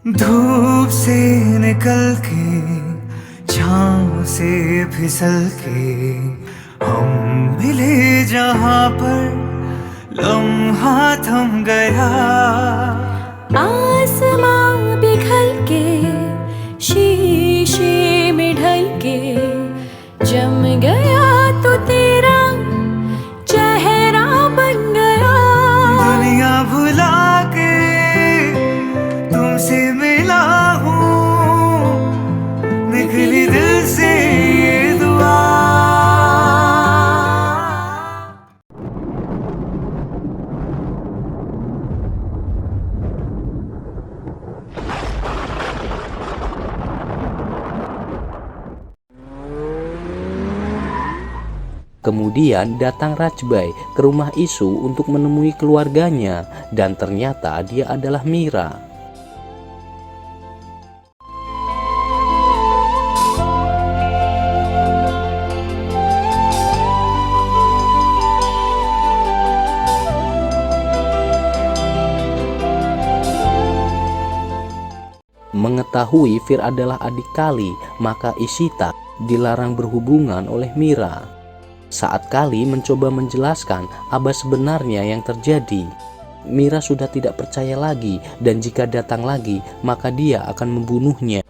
धूप से निकल के छाँव से फिसल के हम मिले जहाँ पर लम्हा थम गया। आसमां पिघल के शीशे में ढल के जम गया तो तेरा चेहरा बन गया। दुनिया भुला के तुमसे मिला हूँ, निकली दिल से ये दुआ। Kemudian datang Rajbai ke rumah Isu untuk menemui keluarganya dan ternyata dia adalah Mira. Mengetahui Fir adalah adik Kali, maka Ishita dilarang berhubungan oleh Mira. Saat Kali mencoba menjelaskan apa sebenarnya yang terjadi, Mira sudah tidak percaya lagi dan jika datang lagi maka dia akan membunuhnya.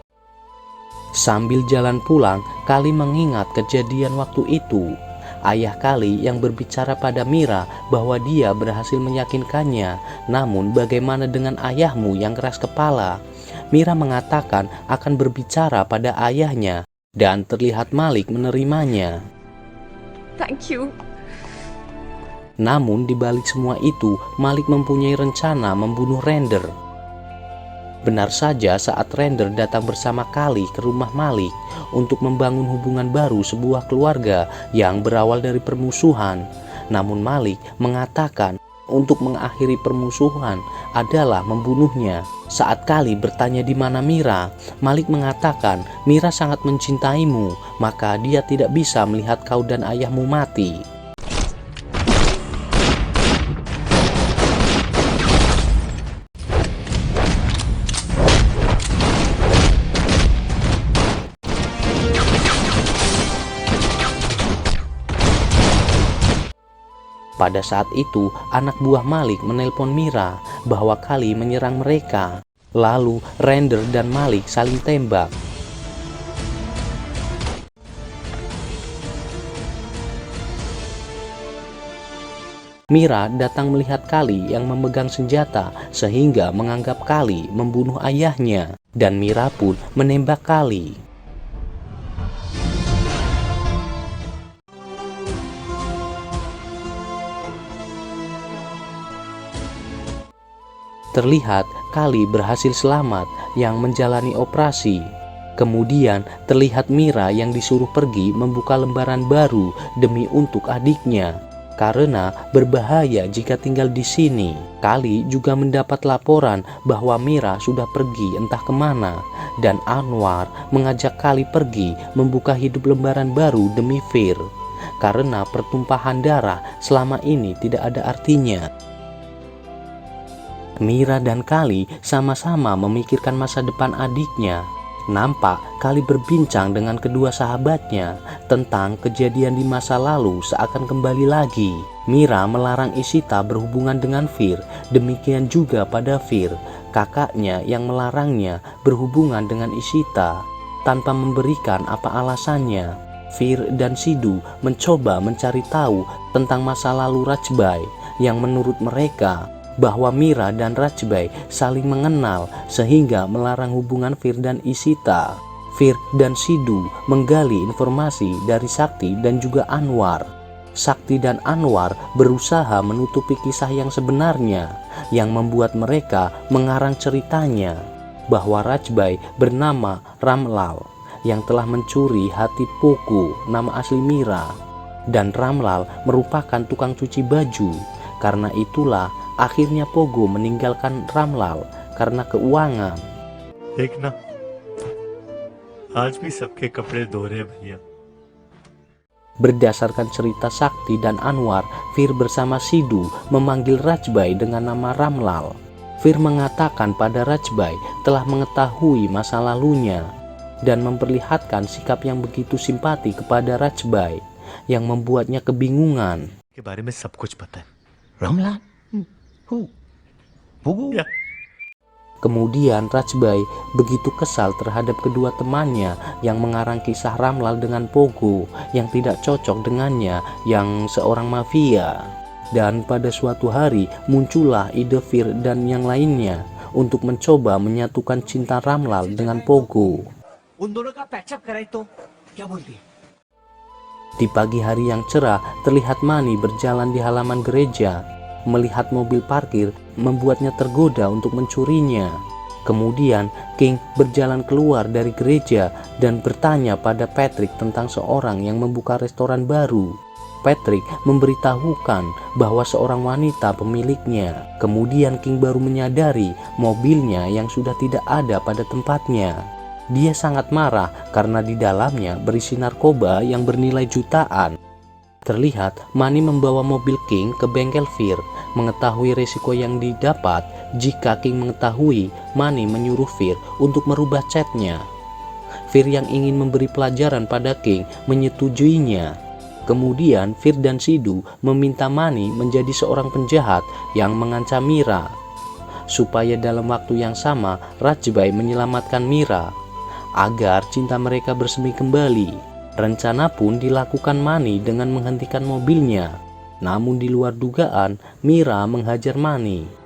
Sambil jalan pulang, Kali mengingat kejadian waktu itu. Ayah Kali yang berbicara pada Mira bahwa dia berhasil meyakinkannya. Namun bagaimana dengan ayahmu yang keras kepala? Mira mengatakan akan berbicara pada ayahnya dan terlihat Malik menerimanya. Thank you. Namun di balik semua itu, Malik mempunyai rencana membunuh Render. Benar saja saat Render datang bersama Kali ke rumah Malik untuk membangun hubungan baru sebuah keluarga yang berawal dari permusuhan. Namun Malik mengatakan untuk mengakhiri permusuhan adalah membunuhnya. Saat Kali bertanya di mana Mira, Malik mengatakan Mira sangat mencintaimu, maka dia tidak bisa melihat kau dan ayahmu mati. Pada saat itu, anak buah Malik menelpon Mira bahwa Kali menyerang mereka. Lalu Render dan Malik saling tembak. Mira datang melihat Kali yang memegang senjata sehingga menganggap Kali membunuh ayahnya. Dan Mira pun menembak Kali. Terlihat Kali berhasil selamat yang menjalani operasi. Kemudian terlihat Mira yang disuruh pergi membuka lembaran baru demi untuk adiknya. Karena berbahaya jika tinggal di sini. Kali juga mendapat laporan bahwa Mira sudah pergi entah kemana. Dan Anwar mengajak Kali pergi membuka hidup lembaran baru demi Fir. Karena pertumpahan darah selama ini tidak ada artinya. Mira dan Kali sama-sama memikirkan masa depan adiknya. Nampak Kali berbincang dengan kedua sahabatnya tentang kejadian di masa lalu seakan kembali lagi. Mira melarang Ishita berhubungan dengan Fir, demikian juga pada Fir, kakaknya yang melarangnya berhubungan dengan Ishita tanpa memberikan apa alasannya. Fir dan Sidhu mencoba mencari tahu tentang masa lalu Rajbai yang menurut mereka bahwa Mira dan Rajbai saling mengenal sehingga melarang hubungan Fir dan Ishita. Fir dan Sidhu menggali informasi dari Sakti dan juga Anwar. Sakti dan Anwar berusaha menutupi kisah yang sebenarnya yang membuat mereka mengarang ceritanya bahwa Rajbai bernama Ramlal yang telah mencuri hati Poku, nama asli Mira, dan Ramlal merupakan tukang cuci baju. Karena itulah akhirnya Pogo meninggalkan Ramlal karena keuangan. देखना आज भी सबके कपड़े धो रहे भैया। Berdasarkan cerita Sakti dan Anwar, Fir bersama Sidhu memanggil Rajbai dengan nama Ramlal. Fir mengatakan pada Rajbai telah mengetahui masa lalunya dan memperlihatkan sikap yang begitu simpati kepada Rajbai yang membuatnya kebingungan. के बारे में सब कुछ पता है Ramlan? Who? Bugu? या Kemudian Rajbai begitu kesal terhadap kedua temannya yang mengarang kisah Ramlal dengan Pogo yang tidak cocok dengannya yang seorang mafia. Dan pada suatu hari muncullah ide Fir dan yang lainnya untuk mencoba menyatukan cinta Ramlal dengan Pogo. उन दोनों का पैचअप कराई तो क्या बोलती है? Di pagi hari yang cerah, terlihat Mani berjalan di halaman gereja. Melihat mobil parkir, membuatnya tergoda untuk mencurinya. Kemudian, King berjalan keluar dari gereja dan bertanya pada Patrick tentang seorang yang membuka restoran baru. Patrick memberitahukan bahwa seorang wanita pemiliknya. Kemudian King baru menyadari mobilnya yang sudah tidak ada pada tempatnya. Dia sangat marah karena di dalamnya berisi narkoba yang bernilai jutaan. Terlihat Mani membawa mobil King ke bengkel Fir, mengetahui resiko yang didapat jika King mengetahui Mani menyuruh Fir untuk merubah chatnya. Fir yang ingin memberi pelajaran pada King menyetujuinya. Kemudian Fir dan Sidhu meminta Mani menjadi seorang penjahat yang mengancam Mira, supaya dalam waktu yang sama Rajbai menyelamatkan Mira agar cinta mereka bersemi kembali. Rencana pun dilakukan Mani dengan menghentikan mobilnya. Namun di luar dugaan, Mira menghajar Mani.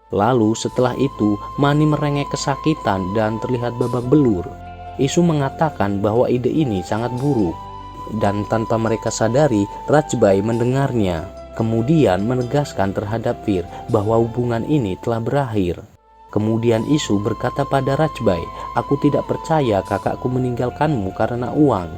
Lalu setelah itu Mani merengek kesakitan dan terlihat babak belur. Isu mengatakan bahwa ide ini sangat buruk. Dan tanpa mereka sadari, Rajbai mendengarnya. Kemudian menegaskan terhadap Fir bahwa hubungan ini telah berakhir. Kemudian Isu berkata pada Rajbai, "Aku tidak percaya kakakku meninggalkanmu karena uang.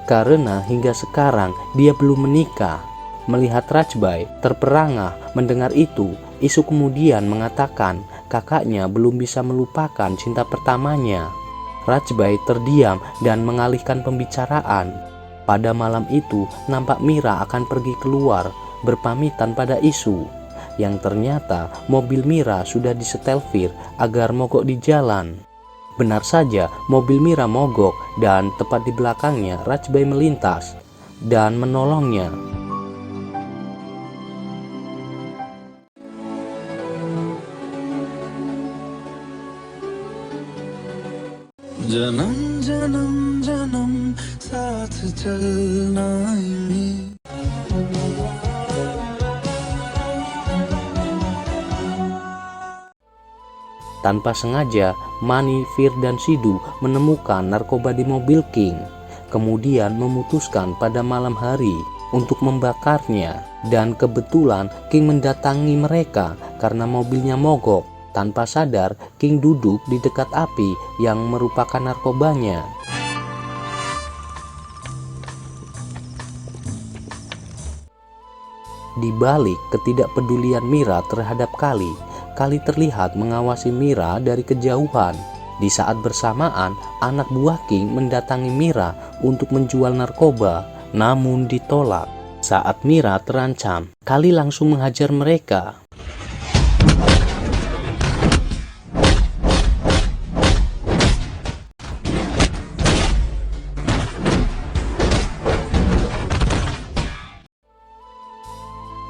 Karena hingga sekarang dia belum menikah." Melihat Rajbai terperangah mendengar itu, Isu kemudian mengatakan kakaknya belum bisa melupakan cinta pertamanya. Rajbai terdiam dan mengalihkan pembicaraan. Pada malam itu, nampak Mira akan pergi keluar, berpamitan pada Isu. Yang ternyata mobil Mira sudah disetel Fir agar mogok di jalan. Benar saja, mobil Mira mogok dan tepat di belakangnya Rajbai melintas dan menolongnya. जन्म जन्म जन्म साथ चलना ही Tanpa sengaja, Mani, Fir, dan Sidhu menemukan narkoba di mobil King. Kemudian memutuskan pada malam hari untuk membakarnya. Dan kebetulan King mendatangi mereka karena mobilnya mogok. Tanpa sadar, King duduk di dekat api yang merupakan narkobanya. Di balik ketidakpedulian Mira terhadap Kali terlihat mengawasi Mira dari kejauhan. Di saat bersamaan, anak buah King mendatangi Mira untuk menjual narkoba, namun ditolak. Saat Mira terancam, Kali langsung menghajar mereka.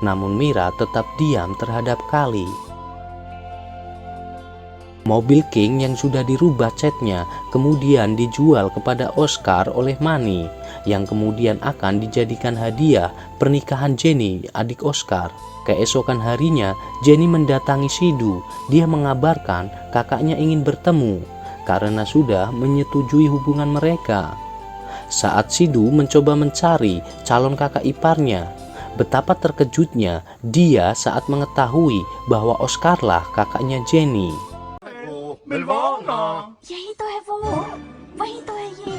Namun Mira tetap diam terhadap Kali. Mobil King yang sudah dirubah catnya kemudian dijual kepada Oscar oleh Mani, yang kemudian akan dijadikan hadiah pernikahan Jenny, adik Oscar. Keesokan harinya, Jenny mendatangi Sidhu. Dia mengabarkan kakaknya ingin bertemu karena sudah menyetujui hubungan mereka. Saat Sidhu mencoba mencari calon kakak iparnya, betapa terkejutnya dia saat mengetahui bahwa Oscarlah kakaknya Jenny. यही तो है वो, वही तो है ये।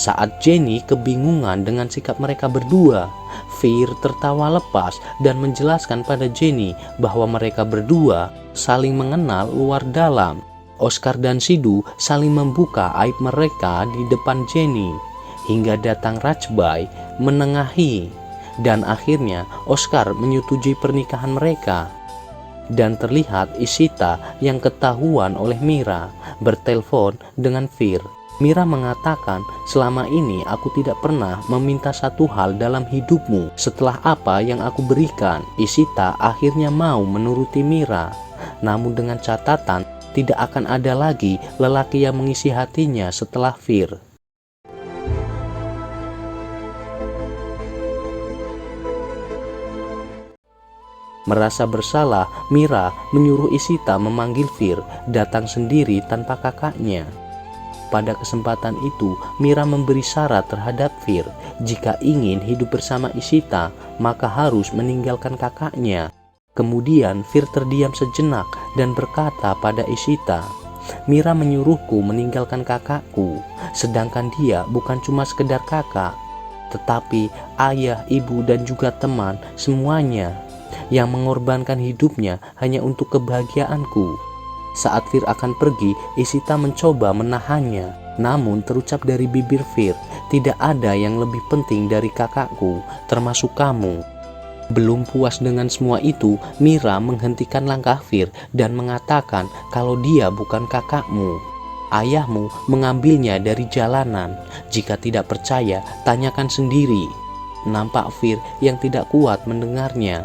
Saat Jenny kebingungan dengan sikap mereka berdua, Fir tertawa lepas dan menjelaskan pada Jenny bahwa mereka berdua saling mengenal luar dalam. Oscar dan Sidhu saling membuka aib mereka di depan Jenny, hingga datang Rajbai menengahi, dan akhirnya Oscar menyetujui pernikahan mereka. Dan terlihat Ishita yang ketahuan oleh Mira bertelepon dengan Fir. Mira mengatakan, selama ini aku tidak pernah meminta satu hal dalam hidupmu. Setelah apa yang aku berikan, Ishita akhirnya mau menuruti Mira. Namun dengan catatan, tidak akan ada lagi lelaki yang mengisi hatinya setelah Fir. Merasa bersalah, Mira menyuruh Ishita memanggil Fir datang sendiri tanpa kakaknya. Pada kesempatan itu, Mira memberi syarat terhadap Fir. Jika ingin hidup bersama Ishita, maka harus meninggalkan kakaknya. Kemudian Fir terdiam sejenak dan berkata pada Ishita, Mira menyuruhku meninggalkan kakakku, sedangkan dia bukan cuma sekedar kakak, tetapi ayah, ibu, dan juga teman, semuanya yang mengorbankan hidupnya hanya untuk kebahagiaanku. Saat Fir akan pergi, Ishita mencoba menahannya, namun terucap dari bibir Fir, tidak ada yang lebih penting dari kakakku, termasuk kamu. Belum puas dengan semua itu, Mira menghentikan langkah Fir dan mengatakan kalau dia bukan kakakmu. Ayahmu mengambilnya dari jalanan. Jika tidak percaya, tanyakan sendiri. Nampak Fir yang tidak kuat mendengarnya.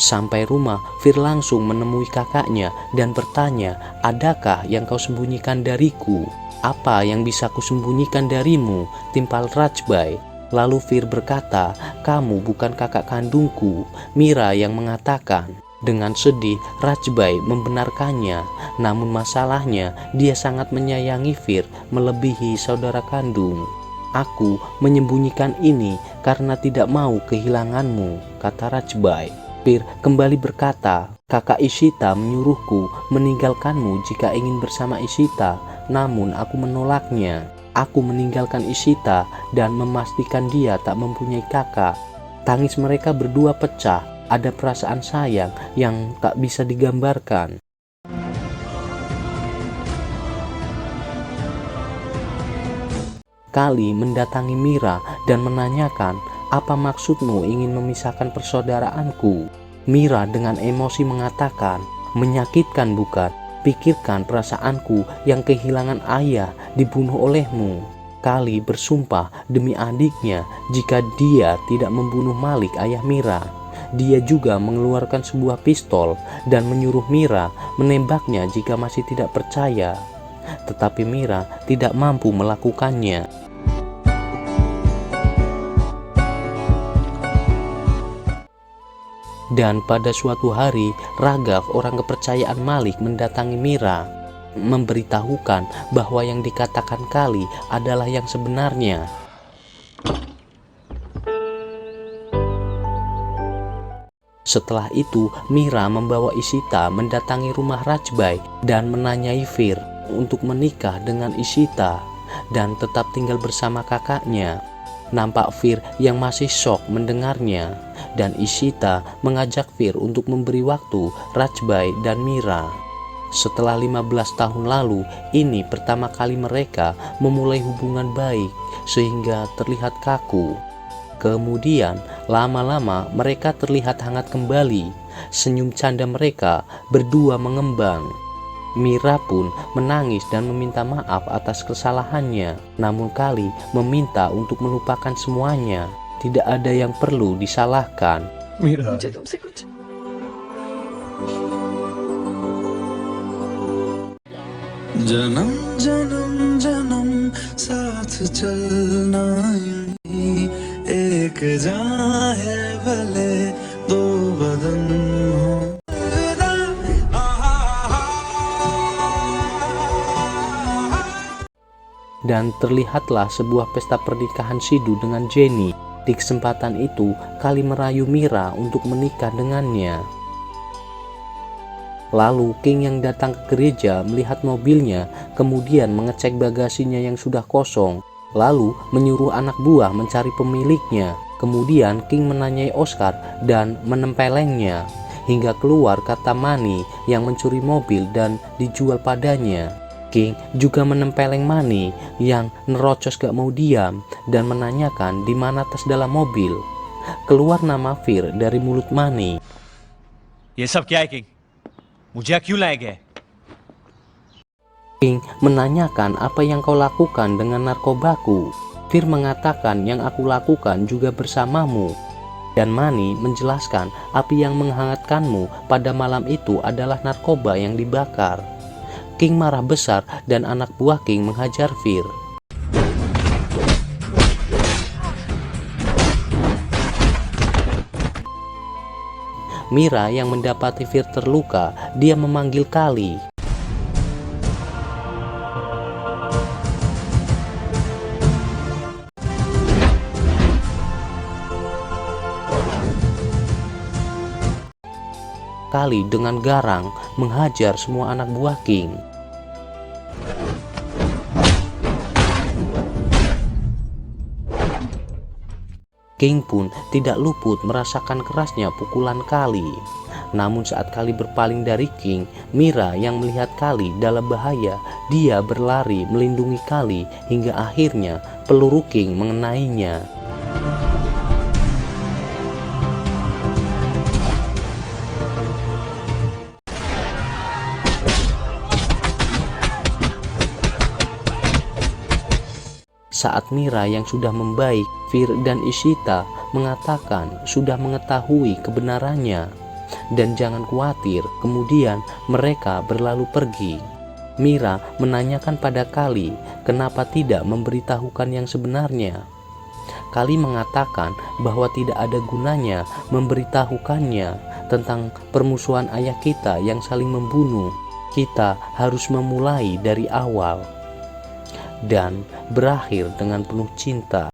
Sampai rumah, Fir langsung menemui kakaknya dan bertanya, adakah yang kau sembunyikan dariku? Apa yang bisa kusembunyikan darimu? Timpal Rajbai. Lalu Fir berkata, kamu bukan kakak kandungku. Mira yang mengatakan. Dengan sedih, Rajbai membenarkannya. Namun masalahnya, dia sangat menyayangi Fir melebihi saudara kandung. Aku menyembunyikan ini karena tidak mau kehilanganmu, kata Rajbai. Fir kembali berkata, kakak Ishita menyuruhku meninggalkanmu jika ingin bersama Ishita, namun aku menolaknya. Aku meninggalkan Ishita dan memastikan dia tak mempunyai kakak. Tangis mereka berdua pecah, ada perasaan sayang yang tak bisa digambarkan. Kali mendatangi Mira dan menanyakan, apa maksudmu ingin memisahkan persaudaraanku? Mira dengan emosi mengatakan, menyakitkan bukan? Pikirkan perasaanku yang kehilangan ayah dibunuh olehmu. Kali bersumpah demi adiknya jika dia tidak membunuh Malik ayah Mira. Dia juga mengeluarkan sebuah pistol dan menyuruh Mira menembaknya jika masih tidak percaya. Tetapi Mira tidak mampu melakukannya. Dan pada suatu hari, Raghav, orang kepercayaan Malik, mendatangi Mira, memberitahukan bahwa yang dikatakan Kali adalah yang sebenarnya. Setelah itu, Mira membawa Ishita mendatangi rumah Rajbai dan menanyai Fir untuk menikah dengan Ishita dan tetap tinggal bersama kakaknya. Nampak Fir yang masih syok mendengarnya, dan Ishita mengajak Fir untuk memberi waktu Rajbai dan Mira. Setelah 15 tahun lalu, ini pertama kali mereka memulai hubungan baik sehingga terlihat kaku. Kemudian lama-lama mereka terlihat hangat kembali. Senyum canda mereka berdua mengembang. Mira pun menangis dan meminta maaf atas kesalahannya. Namun Kali meminta untuk melupakan semuanya. Tidak ada yang perlu disalahkan. Mira, जन्म जन्म जन्म साथ चलना यूं एक जान है भले दो बदन हो. Dan terlihatlah sebuah pesta pernikahan Sidhu dengan Jenny. Di kesempatan itu, Kali merayu Mira untuk menikah dengannya. Lalu King yang datang ke gereja melihat mobilnya, kemudian mengecek bagasinya yang sudah kosong, lalu menyuruh anak buah mencari pemiliknya. Kemudian King menanyai Oscar dan menempelengnya, hingga keluar kata Manny yang mencuri mobil dan dijual padanya. King juga menempeleng Manny yang nerocos gak mau diam dan menanyakan di mana tas dalam mobil. Keluar nama Fir dari mulut Manny. ये सब क्या है किंग? मुझे क्यों लाए गए? King menanyakan apa yang kau lakukan dengan narkobaku. Fir mengatakan yang aku lakukan juga bersamamu. Dan Manny menjelaskan api yang menghangatkanmu pada malam itu adalah narkoba yang dibakar. King marah besar dan anak buah King menghajar Fir. Mira yang mendapati Fir terluka, dia memanggil Kali. Kali dengan garang menghajar semua anak buah King. King pun tidak luput merasakan kerasnya pukulan Kali. Namun saat Kali berpaling dari King, Mira yang melihat Kali dalam bahaya, dia berlari melindungi Kali hingga akhirnya peluru King mengenainya. Saat Mira yang sudah membaik, Fir dan Ishita mengatakan sudah mengetahui kebenarannya. Dan jangan khawatir, kemudian mereka berlalu pergi. Mira menanyakan pada Kali kenapa tidak memberitahukan yang sebenarnya. Kali mengatakan bahwa tidak ada gunanya memberitahukannya tentang permusuhan ayah kita yang saling membunuh. Kita harus memulai dari awal dan berakhir dengan penuh cinta.